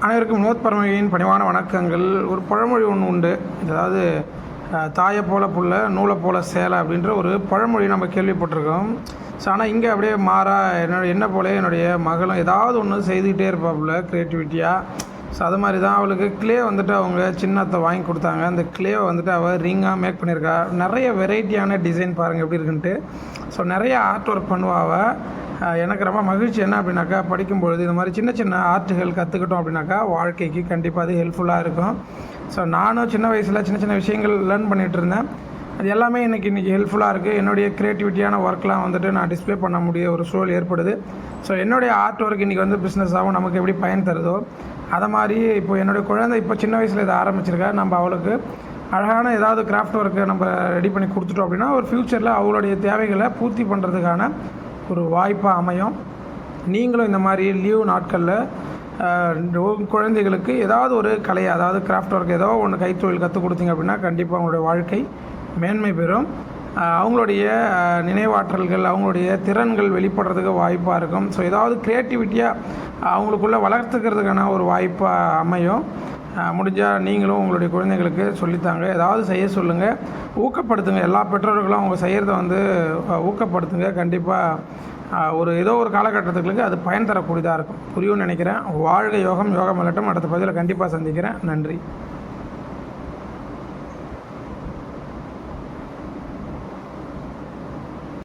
அனைவருக்கும் வினோத் பரமகியின் பணிவான வணக்கங்கள். ஒரு பழமொழி ஒன்று உண்டு. அதாவது தாயை போல புள்ள நூலை போல சேலை அப்படின்ற ஒரு பழமொழி நம்ம கேள்விப்பட்டிருக்கோம். ஸோ ஆனால் இங்கே அப்படியே மாறா என்ன போல என்னுடைய மகளும் ஏதாவது ஒன்று செய்துக்கிட்டே இருப்பாப்புல க்ரியேட்டிவிட்டியாக. ஸோ அது மாதிரி தான் அவளுக்கு க்ளே வந்துட்டு அவங்க சின்னத்தை வாங்கி கொடுத்தாங்க. அந்த க்ளேவை வந்துட்டு அவள் ரிங்காக மேக் பண்ணியிருக்கா. நிறைய வெரைட்டியான டிசைன் பாருங்கள் எப்படி இருக்குன்ட்டு. ஸோ நிறைய ஆர்ட் ஒர்க் பண்ணுவா அவள். எனக்கு ரொம்ப மகிழ்ச்சி என்ன அப்படின்னாக்கா, படிக்கும்பொழுது இந்த மாதிரி சின்ன சின்ன ஆர்ட்டுகள் கற்றுக்கிட்டோம் அப்படின்னாக்கா வாழ்க்கைக்கு கண்டிப்பாக அது ஹெல்ப்ஃபுல்லாக இருக்கும். ஸோ நானும் சின்ன வயசில் சின்ன சின்ன விஷயங்கள் லேர்ன் பண்ணிகிட்டு இருந்தேன். அது எல்லாமே இன்றைக்கி ஹெல்ப்ஃபுல்லாக இருக்குது. என்னுடைய க்ரியேட்டிவிட்டியான ஒர்க்லாம் வந்துட்டு நான் டிஸ்பிளே பண்ண முடிய ஒரு சூழல் ஏற்படுது. ஸோ என்னுடைய ஆர்ட் ஒர்க் இன்றைக்கி வந்து பிஸ்னஸாகவும் நமக்கு எப்படி பயன் தருதோ அதை மாதிரி இப்போ என்னுடைய குழந்தை இப்போ சின்ன வயசில் இதை ஆரம்பிச்சிருக்கா. நம்ம அவளுக்கு அழகான ஏதாவது கிராஃப்ட் ஒர்க்கு நம்ம ரெடி பண்ணி கொடுத்துட்டோம் அப்படின்னா ஒரு ஃப்யூச்சரில் அவளுடைய தேவைகளை பூர்த்தி பண்ணுறதுக்கான ஒரு வாய்ப்பாக அமையும். நீங்களும் இந்த மாதிரி லீவ் நாட்களில் குழந்தைகளுக்கு ஏதாவது ஒரு கலையை, அதாவது கிராஃப்ட் ஒர்க் ஏதோ ஒன்று கைத்தொழில் கற்றுக் கொடுத்தீங்க அப்படின்னா கண்டிப்பாக அவங்களுடைய வாழ்க்கை மேன்மை பெறும். அவங்களுடைய நினைவாற்றல்கள், அவங்களுடைய திறன்கள் வெளிப்படுறதுக்கு வாய்ப்பாக இருக்கும். ஸோ ஏதாவது க்ரியேட்டிவிட்டியாக அவங்களுக்குள்ளே வளர்த்துக்கிறதுக்கான ஒரு வாய்ப்பாக அமையும். முடிஞ்சால் நீங்களும் உங்களுடைய குழந்தைங்களுக்கு சொல்லித்தாங்க. ஏதாவது செய்ய சொல்லுங்கள், ஊக்கப்படுத்துங்க. எல்லா பெற்றோர்களும் அவங்க செய்கிறத வந்து ஊக்கப்படுத்துங்க. கண்டிப்பாக ஏதோ ஒரு காலகட்டத்துக்கு அது பயன் தரக்கூடியதாக இருக்கும். புரியும்னு நினைக்கிறேன். வாழ்க யோகம், யோகம் வெல்லட்டும். அடுத்த பதிவில் கண்டிப்பாக சந்திக்கிறேன். நன்றி.